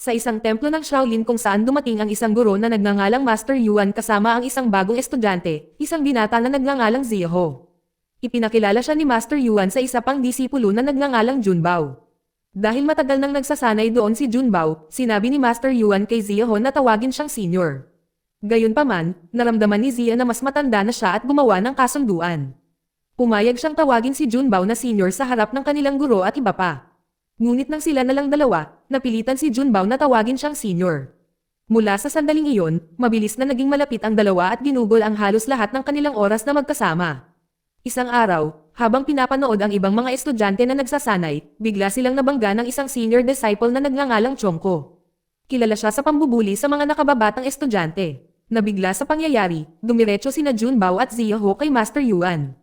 Sa isang templo ng Shaolin kung saan dumating ang isang guro na nagngangalang Master Yuan kasama ang isang bagong estudyante, isang binata na nagngangalang Ziyaho. Ipinakilala siya ni Master Yuan sa isa pang disipulo na nagngangalang Junbao. Dahil matagal nang nagsasanay doon si Junbao, sinabi ni Master Yuan kay Ziyaho na tawagin siyang senior. Gayunpaman, naramdaman ni Zia na mas matanda na siya at gumawa ng kasunduan. Pumayag siyang tawagin si Junbao na senior sa harap ng kanilang guro at iba pa. Ngunit nang sila na lang dalawa, napilitan si Junbao na tawagin siyang senior. Mula sa sandaling iyon, mabilis na naging malapit ang dalawa at ginugol ang halos lahat ng kanilang oras na magkasama. Isang araw, habang pinapanood ang ibang mga estudyante na nagsasanay, bigla silang nabangga ng isang senior disciple na nagngangalang Chongko. Kilala siya sa pambubuli sa mga nakababatang estudyante. Nabigla sa pangyayari, dumiretso sina Junbao at Ziyaho kay Master Yuan.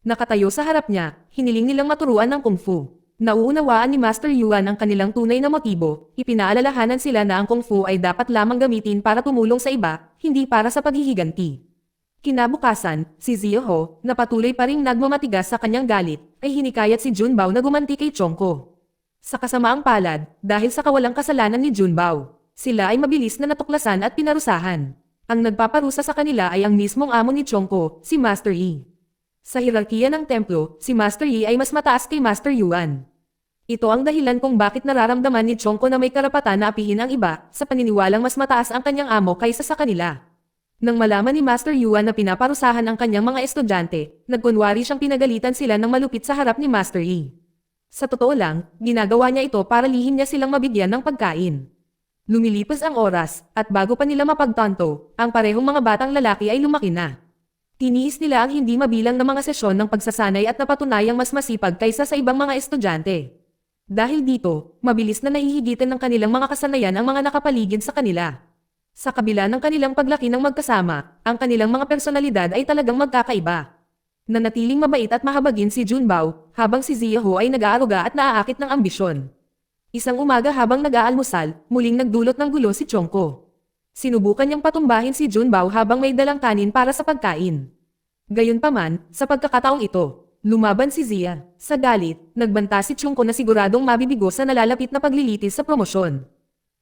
Nakatayo sa harap niya, hiniling nilang maturuan ng kung fu. Nauunawaan ni Master Yuan ang kanilang tunay na motibo, ipinaalalahanan sila na ang kung fu ay dapat lamang gamitin para tumulong sa iba, hindi para sa paghihiganti. Kinabukasan, si Ziyaho, na patuloy pa ring nagmamatigas sa kanyang galit, ay hinikayat si Junbao na gumanti kay Chongko. Sa kasamaang palad, dahil sa kawalang kasalanan ni Junbao, sila ay mabilis na natuklasan at pinarusahan. Ang nagpaparusa sa kanila ay ang mismong amo ni Chongko, si Master Yi. Sa hierarkiya ng templo, si Master Yi ay mas mataas kay Master Yuan. Ito ang dahilan kung bakit nararamdaman ni Chongko na may karapatan na apihin ang iba, sa paniniwalang mas mataas ang kanyang amo kaysa sa kanila. Nang malaman ni Master Yuan na pinaparusahan ang kanyang mga estudyante, nagkunwari siyang pinagalitan sila ng malupit sa harap ni Master Yi. Sa totoo lang, ginagawa niya ito para lihim niya silang mabigyan ng pagkain. Lumilipas ang oras, at bago pa nila mapagtanto, ang parehong mga batang lalaki ay lumaki na. Tiniis nila ang hindi mabilang na mga sesyon ng pagsasanay at napatunayang mas masipag kaysa sa ibang mga estudyante. Dahil dito, mabilis na nahihigitan ng kanilang mga kasanayan ang mga nakapaligid sa kanila. Sa kabila ng kanilang paglaki ng magkasama, ang kanilang mga personalidad ay talagang magkakaiba. Nanatiling mabait at mahabagin si Junbao, habang si Ziyaho ay nag-aaruga at naaakit ng ambisyon. Isang umaga habang nag-aalmusal, muling nagdulot ng gulo si Chongko. Sinubukan niyang patumbahin si Junbao habang may dalang kanin para sa pagkain. Gayunpaman, sa pagkakataong ito, lumaban si Zia. Sa galit, nagbanta si Chongko na siguradong mabibigo sa nalalapit na paglilitis sa promosyon.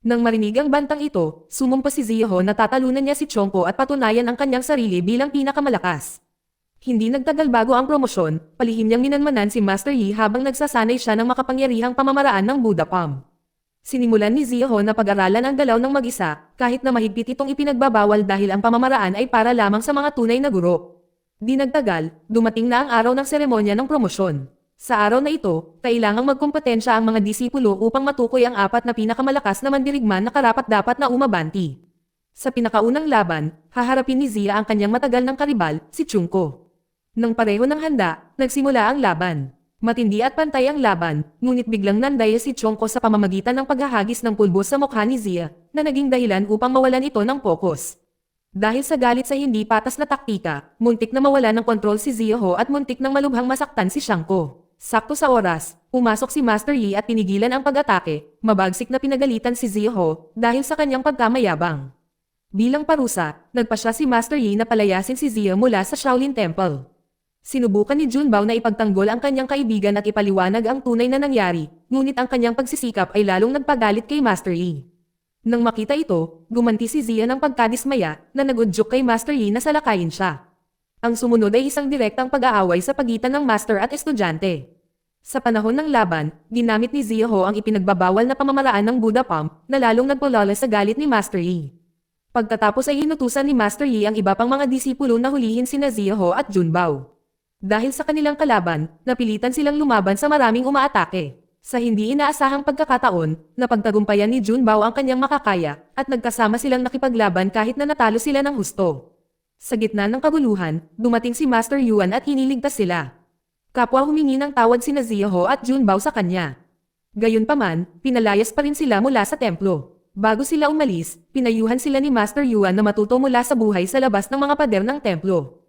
Nang marinig ang bantang ito, sumumpa si Ziyaho na tatalunan niya si Chongko at patunayan ang kanyang sarili bilang pinakamalakas. Hindi nagtagal bago ang promosyon, palihim niyang minanmanan si Master Yi habang nagsasanay siya ng makapangyarihang pamamaraan ng Buddha Palm. Sinimulan ni Ziyaho na pag-aralan ang galaw ng mag-isa, kahit na mahigpit itong ipinagbabawal dahil ang pamamaraan ay para lamang sa mga tunay na guro. Di nagtagal, dumating na ang araw ng seremonya ng promosyon. Sa araw na ito, kailangang magkompetensya ang mga disipulo upang matukoy ang apat na pinakamalakas na mandirigman na karapat-dapat na umabanti. Sa pinakaunang laban, haharapin ni Zia ang kanyang matagal ng karibal, si Chongko. Nang pareho ng handa, nagsimula ang laban. Matindi at pantay ang laban, ngunit biglang nandaya si Chongko sa pamamagitan ng paghahagis ng pulbo sa mukha ni Zia, na naging dahilan upang mawalan ito ng pokus. Dahil sa galit sa hindi patas na taktika, muntik na mawala ng kontrol si Ziyaho at muntik nang malubhang masaktan si Chongko. Sakto sa oras, pumasok si Master Yi at pinigilan ang pag-atake, mabagsik na pinagalitan si Ziyaho dahil sa kanyang pagkamayabang. Bilang parusa, nagpasya si Master Yi na palayasin si Zia mula sa Shaolin Temple. Sinubukan ni Junbao na ipagtanggol ang kanyang kaibigan at ipaliwanag ang tunay na nangyari, ngunit ang kanyang pagsisikap ay lalong nagpagalit kay Master Yi. Nang makita ito, gumanti si Zia ng pagkadismaya na nagudyok kay Master Yi na salakayin siya. Ang sumunod ay isang direktang pag-aaway sa pagitan ng master at estudyante. Sa panahon ng laban, ginamit ni Ziyaho ang ipinagbabawal na pamamaraan ng Buddha Palm na lalong nagpulala sa galit ni Master Yi. Pagkatapos ay hinutusan ni Master Yi ang iba pang mga disipulo na hulihin sina Ziyaho at Junbao. Dahil sa kanilang kalaban, napilitan silang lumaban sa maraming umaatake. Sa hindi inaasahang pagkakataon, napagtagumpayan ni Junbao ang kanyang makakaya, at nagkasama silang nakipaglaban kahit na natalo sila ng husto. Sa gitna ng kaguluhan, dumating si Master Yuan at hiniligtas sila. Kapwa humingi ng tawad sina Ziyaho at Junbao sa kanya. Gayunpaman, pinalayas pa rin sila mula sa templo. Bago sila umalis, pinayuhan sila ni Master Yuan na matuto mula sa buhay sa labas ng mga pader ng templo.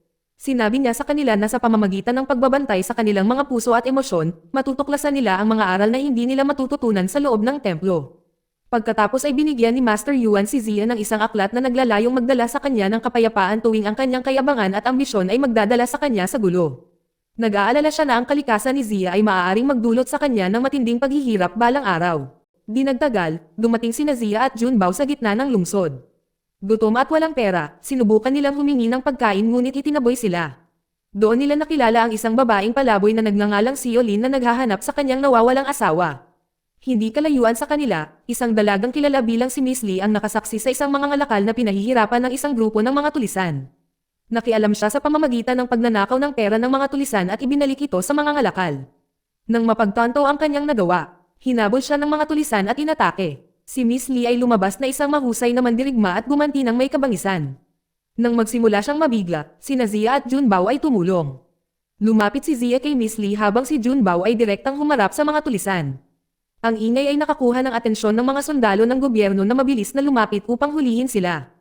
Sinabi niya sa kanila na sa pamamagitan ng pagbabantay sa kanilang mga puso at emosyon, matutuklasan nila ang mga aral na hindi nila matututunan sa loob ng templo. Pagkatapos ay binigyan ni Master Yuan si Zia ng isang aklat na naglalayong magdala sa kanya ng kapayapaan tuwing ang kanyang kayabangan at ambisyon ay magdadala sa kanya sa gulo. Nag-aalala siya na ang kalikasan ni Zia ay maaaring magdulot sa kanya ng matinding paghihirap balang araw. Di nagtagal, dumating sina Zia at Junbao sa gitna ng lungsod. Gutom at walang pera, sinubukan nilang humingi ng pagkain ngunit itinaboy sila. Doon nila nakilala ang isang babaeng palaboy na nagngangalang Siolin na naghahanap sa kanyang nawawalang asawa. Hindi kalayuan sa kanila, isang dalagang kilala bilang si Miss Lee ang nakasaksi sa isang mga ngalakal na pinahihirapan ng isang grupo ng mga tulisan. Nakialam siya sa pamamagitan ng pagnanakaw ng pera ng mga tulisan at ibinalik ito sa mga ngalakal. Nang mapagtanto ang kanyang nagawa, hinabol siya ng mga tulisan at inatake. Si Miss Lee ay lumabas na isang mahusay na mandirigma at gumanti ng may kabangisan. Nang magsimula siyang mabigla, sina Zia at Junbao ay tumulong. Lumapit si Zia kay Miss Lee habang si Junbao ay direktang humarap sa mga tulisan. Ang ingay ay nakakuha ng atensyon ng mga sundalo ng gobyerno na mabilis na lumapit upang hulihin sila.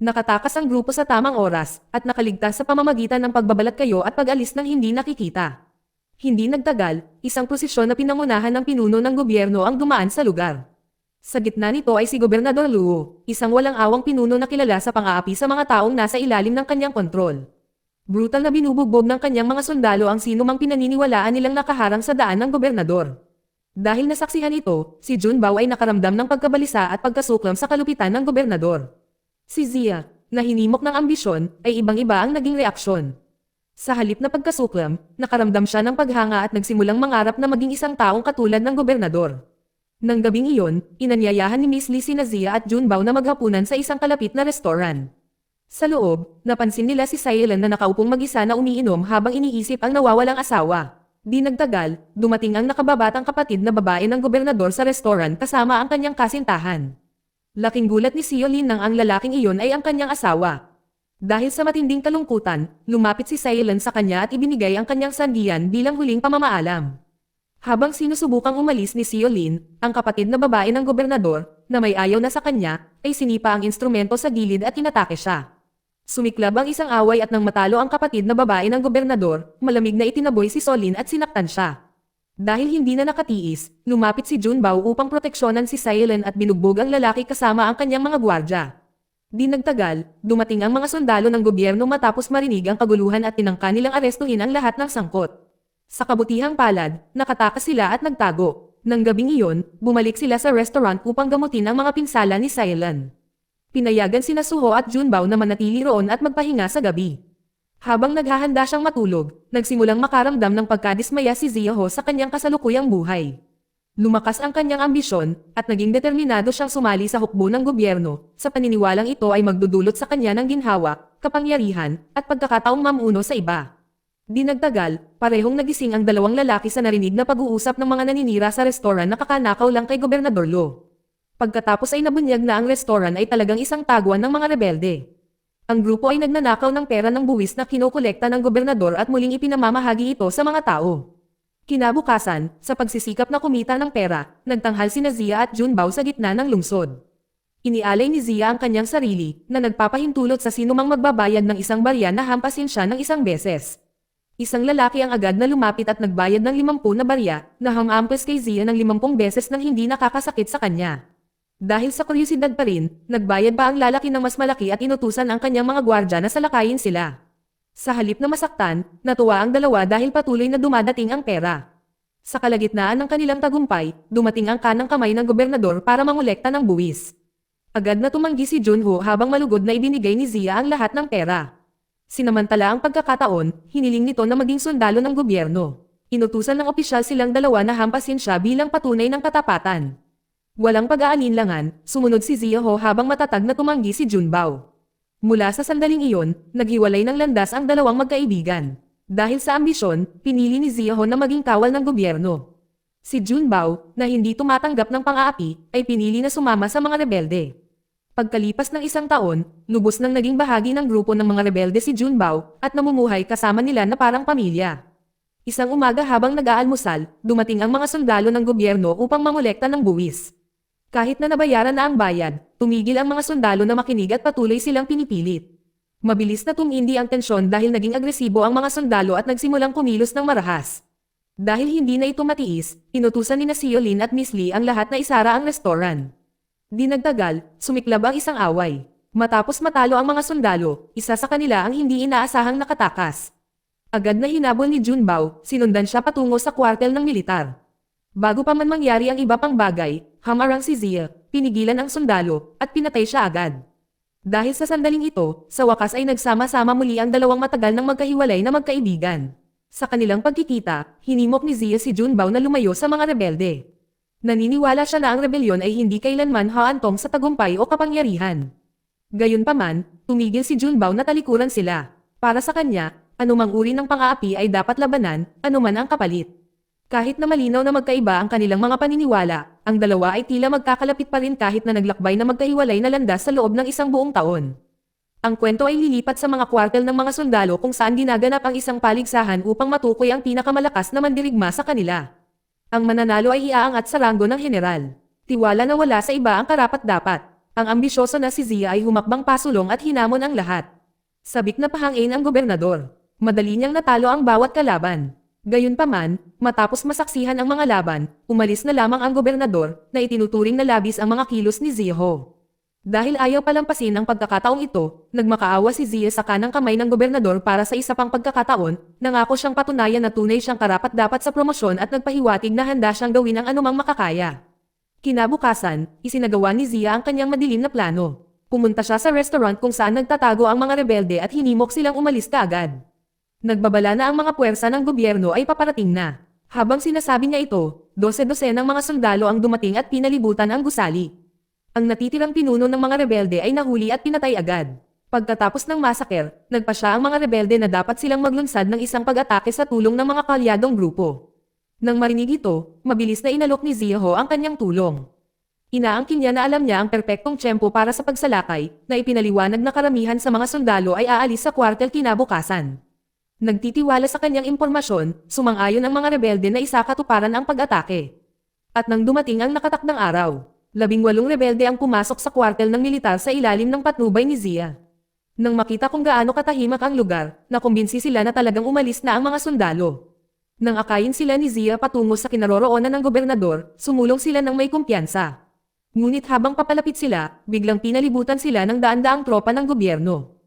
Nakatakas ang grupo sa tamang oras at nakaligtas sa pamamagitan ng pagbabalat kayo at pag-alis ng hindi nakikita. Hindi nagtagal, isang prosesyon na pinangunahan ng pinuno ng gobyerno ang dumaan sa lugar. Sa gitna nito ay si Gobernador Luo, isang walang awang pinuno na kilala sa pang-aapi sa mga taong nasa ilalim ng kanyang kontrol. Brutal na binubugbog ng kanyang mga sundalo ang sinumang pinaniniwalaan nilang nakaharang sa daan ng gobernador. Dahil nasaksihan ito, si Junbao ay nakaramdam ng pagkabalisa at pagkasuklam sa kalupitan ng gobernador. Si Zia, na hinimok ng ambisyon, ay ibang-iba ang naging reaksyon. Sa halip na pagkasuklam, nakaramdam siya ng paghanga at nagsimulang mangarap na maging isang taong katulad ng gobernador. Nang gabing iyon, inanyayahan ni Miss Lee sina Zia at Junbao na maghapunan sa isang kalapit na restoran. Sa loob, napansin nila si Sailan na nakaupong mag-isa na umiinom habang iniisip ang nawawalang asawa. Di nagtagal, dumating ang nakababatang kapatid na babae ng gobernador sa restoran kasama ang kanyang kasintahan. Laking gulat ni Siolin nang ang lalaking iyon ay ang kanyang asawa. Dahil sa matinding kalungkutan, lumapit si Sailan sa kanya at ibinigay ang kanyang sandiyan bilang huling pamamaalam. Habang sinusubukang umalis ni Siolin, ang kapatid na babae ng gobernador, na may ayaw na sa kanya, ay sinipa ang instrumento sa gilid at inatake siya. Sumiklab ang isang away at nang matalo ang kapatid na babae ng gobernador, malamig na itinaboy si Solin at sinaktan siya. Dahil hindi na nakatiis, lumapit si Junbao upang proteksyonan si Sailan at binugbog ang lalaki kasama ang kanyang mga gwardya. Di nagtagal, dumating ang mga sundalo ng gobyerno matapos marinig ang kaguluhan at tinangka nilang arestuhin ang lahat ng sangkot. Sa kabutihang palad, nakatakas sila at nagtago. Nang gabing iyon, bumalik sila sa restaurant upang gamutin ang mga pinsala ni Sailan. Pinayagan sina Suho at Junbao na manatili roon at magpahinga sa gabi. Habang naghahanda siyang matulog, nagsimulang makaramdam ng pagkadismaya si Ziaho sa kanyang kasalukuyang buhay. Lumakas ang kanyang ambisyon, at naging determinado siyang sumali sa hukbo ng gobyerno, sa paniniwalang ito ay magdudulot sa kanya ng ginhawa, kapangyarihan, at pagkakataong mamuno sa iba. Di nagtagal, parehong nagising ang dalawang lalaki sa narinig na pag-uusap ng mga naninira sa restoran na kakanakaw lang kay Gobernador Lo. Pagkatapos ay nabunyag na ang restoran ay talagang isang taguan ng mga rebelde. Ang grupo ay nagnanakaw ng pera ng buwis na kinokolekta ng gobernador at muling ipinamamahagi ito sa mga tao. Kinabukasan, sa pagsisikap na kumita ng pera, nagtanghal sina Zia at Junbao sa gitna ng lungsod. Inialay ni Zia ang kanyang sarili, na nagpapahintulot sa sinumang magbabayad ng isang barya na hampasin siya ng isang beses. Isang lalaki ang agad na lumapit at nagbayad ng 50 na barya, na hamampes kay Zia ng 50 beses nang hindi nakakasakit sa kanya. Dahil sa kuryosidad pa rin, nagbayad pa ang lalaki ng mas malaki at inutusan ang kanyang mga gwardya na salakayin sila. Sa halip na masaktan, natuwa ang dalawa dahil patuloy na dumadating ang pera. Sa kalagitnaan ng kanilang tagumpay, dumating ang kanang kamay ng gobernador para mangolekta ng buwis. Agad na tumanggi si Junho habang malugod na ibinigay ni Zia ang lahat ng pera. Sinamantala ang pagkakataon, hiniling nito na maging sundalo ng gobyerno. Inutusan ng opisyal silang dalawa na hampasin siya bilang patunay ng katapatan. Walang pag-aalinlangan, sumunod si Ziaho habang matatag na tumanggi si Junbao. Mula sa sandaling iyon, naghiwalay ng landas ang dalawang magkaibigan. Dahil sa ambisyon, pinili ni Ziaho na maging kawal ng gobyerno. Si Junbao, na hindi tumatanggap ng pang-aapi, ay pinili na sumama sa mga rebelde. Pagkalipas ng isang taon, lubos nang naging bahagi ng grupo ng mga rebelde si Junbao, at namumuhay kasama nila na parang pamilya. Isang umaga habang nag-aalmusal, dumating ang mga sundalo ng gobyerno upang mangolekta ng buwis. Kahit na nabayaran na ang bayad, tumigil ang mga sundalo na makinig at patuloy silang pinipilit. Mabilis na tumindi ang tensyon dahil naging agresibo ang mga sundalo at nagsimulang kumilos ng marahas. Dahil hindi na ito matiis, inutusan ni Siolin at Miss Lee ang lahat na isara ang restoran. Di nagtagal, sumiklab ang isang away. Matapos matalo ang mga sundalo, isa sa kanila ang hindi inaasahang nakatakas. Agad na hinabol ni Junbao, sinundan siya patungo sa kwartel ng militar. Bago pa man mangyari ang iba pang bagay, Hamarang si Zia, pinigilan ang sundalo, at pinatay siya agad. Dahil sa sandaling ito, sa wakas ay nagsama-sama muli ang dalawang matagal nang magkahiwalay na magkaibigan. Sa kanilang pagkikita, hinimok ni Zia si Junbao na lumayo sa mga rebelde. Naniniwala siya na ang rebelyon ay hindi kailanman haantong sa tagumpay o kapangyarihan. Gayunpaman, tumigil si Junbao na talikuran sila. Para sa kanya, anumang uri ng pang-aapi ay dapat labanan, anuman ang kapalit. Kahit na malinaw na magkaiba ang kanilang mga paniniwala, ang dalawa ay tila magkakalapit pa rin kahit na naglakbay na magkahiwalay na landas sa loob ng isang buong taon. Ang kwento ay lilipat sa mga kwartel ng mga sundalo kung saan ginaganap ang isang paligsahan upang matukoy ang pinakamalakas na mandirigma sa kanila. Ang mananalo ay iaangat sa ranggo ng general. Tiwala na wala sa iba ang karapat-dapat. Ang ambisyoso na si Zia ay humakbang pasulong at hinamon ang lahat. Sabik na pahangin ang gobernador. Madali niyang natalo ang bawat kalaban. Gayunpaman, matapos masaksihan ang mga laban, umalis na lamang ang gobernador na itinuturing na labis ang mga kilos ni Ziho. Dahil ayaw palampasin ang pagkakataong ito, nagmakaawa si Zia sa kanang kamay ng gobernador para sa isa pang pagkakataon, nangako siyang patunayan na tunay siyang karapat-dapat sa promosyon at nagpahiwatig na handa siyang gawin ang anumang makakaya. Kinabukasan, isinagawa ni Zia ang kanyang madilim na plano. Pumunta siya sa restaurant kung saan nagtatago ang mga rebelde at hinimok silang umalis kaagad. Nagbabala na ang mga puwersa ng gobyerno ay paparating na. Habang sinasabi niya ito, 12 ng mga sundalo ang dumating at pinalibutan ang gusali. Ang natitirang pinuno ng mga rebelde ay nahuli at pinatay agad. Pagkatapos ng masaker, nagpasya ang mga rebelde na dapat silang maglunsad ng isang pag-atake sa tulong ng mga kalyadong grupo. Nang marinig ito, mabilis na inalok ni Ziho ang kanyang tulong. Inaangkin niya na alam niya ang perpektong tiyempo para sa pagsalakay, na ipinaliwanag na karamihan sa mga sundalo ay aalis sa kwartel kinabukasan. Nagtitiwala sa kanyang impormasyon, sumang-ayon ang mga rebelde na isakatuparan ang pag-atake. At nang dumating ang nakatakdang araw, 18 rebelde ang pumasok sa kwartel ng militar sa ilalim ng patnubay ni Zia. Nang makita kung gaano katahimik ang lugar, nakumbinsi sila na talagang umalis na ang mga sundalo. Nang akayin sila ni Zia patungo sa kinaroroonan ng gobernador, sumulong sila ng may kumpiyansa. Ngunit habang papalapit sila, biglang pinalibutan sila ng daan-daang tropa ng gobyerno.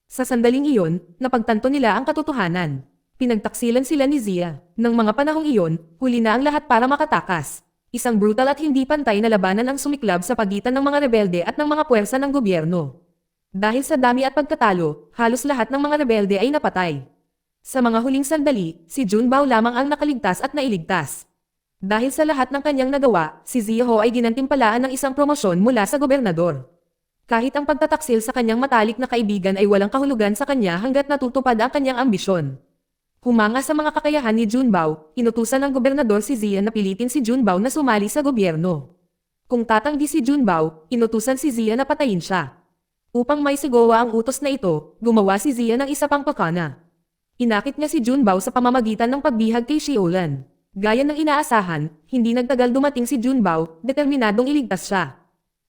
Sa sandaling iyon, napagtanto nila ang katotohanan. Pinagtaksilan sila ni Zia. Nang mga panahong iyon, huli na ang lahat para makatakas. Isang brutal at hindi pantay na labanan ang sumiklab sa pagitan ng mga rebelde at ng mga puwersa ng gobyerno. Dahil sa dami at pagkatalo, halos lahat ng mga rebelde ay napatay. Sa mga huling sandali, si Junbao lamang ang nakaligtas at nailigtas. Dahil sa lahat ng kanyang nagawa, si Ziho ay ginantimpalaan ng isang promosyon mula sa gobernador. Kahit ang pagtataksil sa kanyang matalik na kaibigan ay walang kahulugan sa kanya hanggat natutupad ang kanyang ambisyon. Humanga sa mga kakayahan ni Junbao, inutusan ng gobernador si Zia na pilitin si Junbao na sumali sa gobyerno. Kung tatanggi si Junbao, inutusan si Zia na patayin siya. Upang may sigawa ang utos na ito, gumawa si Zia ng isa pang pakana. Inakit niya si Junbao sa pamamagitan ng pagbihag kay Shiolan. Gaya ng inaasahan, hindi nagtagal dumating si Junbao, determinadong iligtas siya.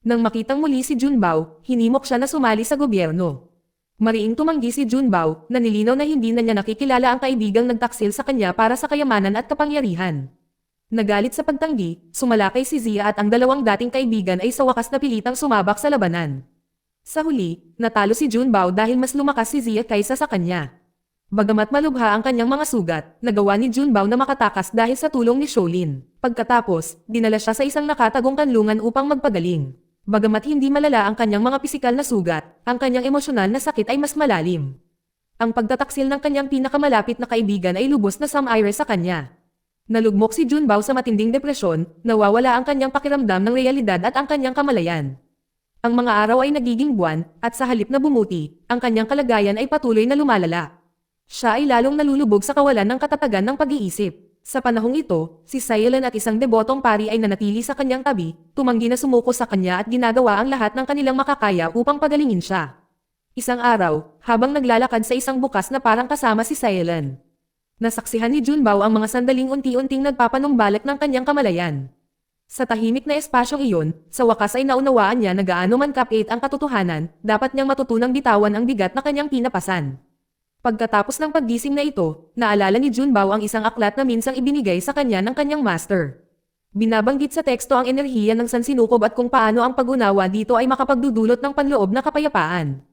Nang makitang muli si Junbao, hinimok siya na sumali sa gobyerno. Mariing tumanggi si Junbao, na nilinaw na hindi na niya nakikilala ang kaibigang nagtaksil sa kanya para sa kayamanan at kapangyarihan. Nagalit sa pagtanggi, sumalakay si Zia at ang dalawang dating kaibigan ay sa wakas napilitang sumabak sa labanan. Sa huli, natalo si Junbao dahil mas lumakas si Zia kaysa sa kanya. Bagamat malubha ang kanyang mga sugat, nagawa ni Junbao na makatakas dahil sa tulong ni Shaolin. Pagkatapos, dinala siya sa isang nakatagong kanlungan upang magpagaling. Bagamat hindi malala ang kanyang mga pisikal na sugat, ang kanyang emosyonal na sakit ay mas malalim. Ang pagtataksil ng kanyang pinakamalapit na kaibigan ay lubos na sumire sa kanya. Nalugmok si Junbao sa matinding depresyon, nawawala ang kanyang pakiramdam ng realidad at ang kanyang kamalayan. Ang mga araw ay nagiging buwan, at sa halip na bumuti, ang kanyang kalagayan ay patuloy na lumalala. Siya ay lalong nalulubog sa kawalan ng katatagan ng pag-iisip. Sa panahong ito, si Sayelan at isang debotong pari ay nanatili sa kanyang tabi, tumanggi na sumuko sa kanya at ginagawa ang lahat ng kanilang makakaya upang pagalingin siya. Isang araw, habang naglalakad sa isang bukas na parang kasama si Sayelan, nasaksihan ni Junbao ang mga sandaling unti-unting nagpapanumbalik ng kanyang kamalayan. Sa tahimik na espasyong iyon, sa wakas ay naunawaan niya na gaano man kapit ang katotohanan, dapat niyang matutunang bitawan ang bigat na kanyang pinapasan. Pagkatapos ng paggising na ito, naalala ni Junbao ang isang aklat na minsang ibinigay sa kanya ng kanyang master. Binabanggit sa teksto ang enerhiya ng sansinukob at kung paano ang pag-unawa dito ay makapagdudulot ng panloob na kapayapaan.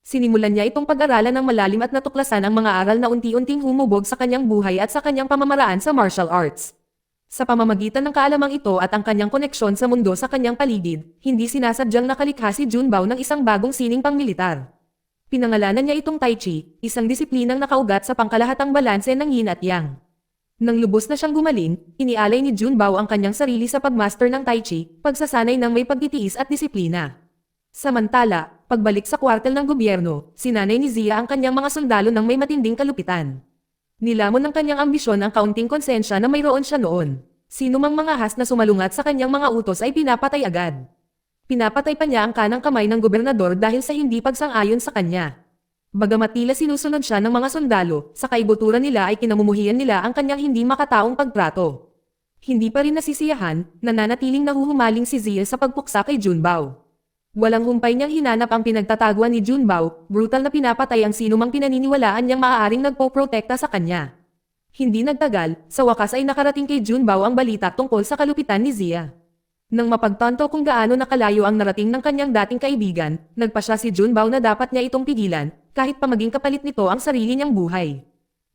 Sinimulan niya itong pag-aralan ng malalim at natuklasan ang mga aral na unti-unting humubog sa kanyang buhay at sa kanyang pamamaraan sa martial arts. Sa pamamagitan ng kaalamang ito at ang kanyang koneksyon sa mundo sa kanyang paligid, hindi sinasadyang nakalikha si Junbao ng isang bagong sining pangmilitar. Pinangalanan niya itong Tai Chi, isang disiplinang nakaugat sa pangkalahatang balanse ng yin at yang. Nang lubos na siyang gumaling, inialay ni Junbao ang kanyang sarili sa pagmaster ng Tai Chi, pagsasanay ng may pagtitiis at disiplina. Samantala, pagbalik sa kwartel ng gobyerno, sinanay ni Zia ang kanyang mga sundalo ng may matinding kalupitan. Nilamon ng kanyang ambisyon ang kaunting konsensya na mayroon siya noon. Sino mang mga has na sumalungat sa kanyang mga utos ay pinapatay agad. Pinapatay pa niya ang kanang kamay ng gobernador dahil sa hindi pagsang-ayon sa kanya. Bagamat tila sinusunod siya ng mga sundalo, sa kaibuturan nila ay kinamumuhian nila ang kanyang hindi makataong pagtrato. Hindi pa rin nasisiyahan, nananatiling nahuhumaling si Zia sa pagpuksa kay Junbao. Walang humpay niyang hinanap ang pinagtataguan ni Junbao, brutal na pinapatay ang sinumang pinaniniwalaan niyang maaaring nagpoprotekta sa kanya. Hindi nagtagal, sa wakas ay nakarating kay Junbao ang balita tungkol sa kalupitan ni Zia. Nang mapagtanto kung gaano nakalayo ang narating ng kanyang dating kaibigan, nagpasya si Junbao na dapat niya itong pigilan, kahit pa maging kapalit nito ang sarili niyang buhay.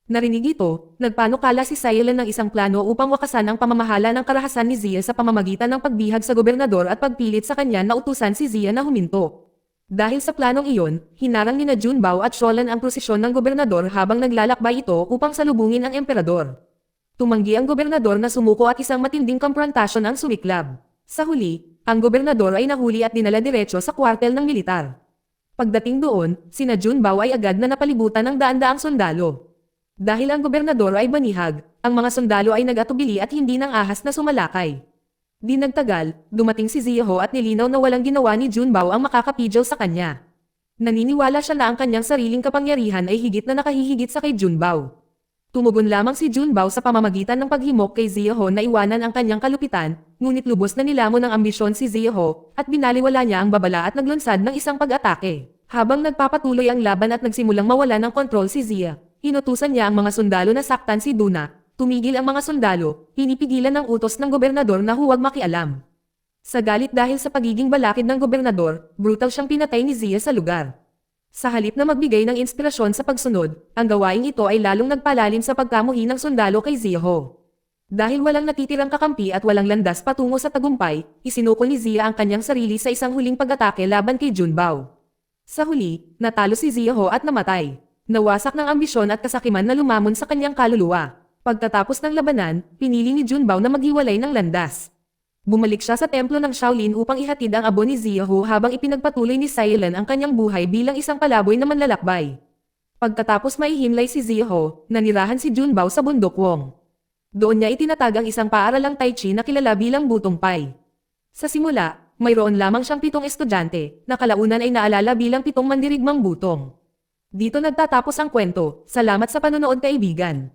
Narinig ito, nagpanukala si Sailan ng isang plano upang wakasan ang pamamahala ng karahasan ni Zia sa pamamagitan ng pagbihag sa gobernador at pagpilit sa kanya na utusan si Zia na huminto. Dahil sa planong iyon, hinarang nina Junbao at Sholan ang prosesyon ng gobernador habang naglalakbay ito upang salubungin ang emperador. Tumanggi ang gobernador na sumuko at isang matinding komprontasyon ang sumiklab. Sa huli, ang gobernador ay nahuli at dinala diretso sa kwartel ng militar. Pagdating doon, sina Junbao ay agad na napalibutan ng daan-daang sundalo. Dahil ang gobernador ay banihag, ang mga sundalo ay nag-atubili at hindi nang ahas na sumalakay. Di nagtagal, dumating si Ziyaho at nilinaw na walang ginawa ni Junbao ang makakapidyaw sa kanya. Naniniwala siya na ang kanyang sariling kapangyarihan ay higit na nakahihigit sa kay Junbao. Tumugon lamang si Junbao sa pamamagitan ng paghimok kay Ziyaho na iwanan ang kanyang kalupitan, ngunit lubos na nilamon ng ambisyon si Ziyaho, at binaliwala niya ang babala at naglunsad ng isang pag-atake. Habang nagpapatuloy ang laban at nagsimulang mawala ng kontrol si Zia, inutusan niya ang mga sundalo na saktan si Duna, tumigil ang mga sundalo, pinipigilan ng utos ng gobernador na huwag makialam. Sa galit dahil sa pagiging balakid ng gobernador, brutal siyang pinatay ni Zia sa lugar. Sa halip na magbigay ng inspirasyon sa pagsunod, ang gawaing ito ay lalong nagpalalim sa pagkamuhi ng sundalo kay Ziyaho. Dahil walang natitirang kakampi at walang landas patungo sa tagumpay, isinuko ni Zia ang kanyang sarili sa isang huling pag-atake laban kay Junbao. Sa huli, natalo si Ziyaho at namatay. Nawasak ng ambisyon at kasakiman na lumamon sa kanyang kaluluwa. Pagkatapos ng labanan, pinili ni Junbao na maghiwalay ng landas. Bumalik siya sa templo ng Shaolin upang ihatid ang abo ni Ziyaho habang ipinagpatuloy ni Sailan ang kanyang buhay bilang isang palaboy na manlalakbay. Pagkatapos maihimlay si Ziyaho, nanirahan si Junbao sa bundok Wong. Doon niya itinatag ang isang paaralang Tai Chi na kilala bilang Butong Pai. Sa simula, mayroon lamang siyang 7 estudyante, na kalaunan ay naalala bilang 7 mandirigmang butong. Dito nagtatapos ang kwento. Salamat sa panonood kaibigan.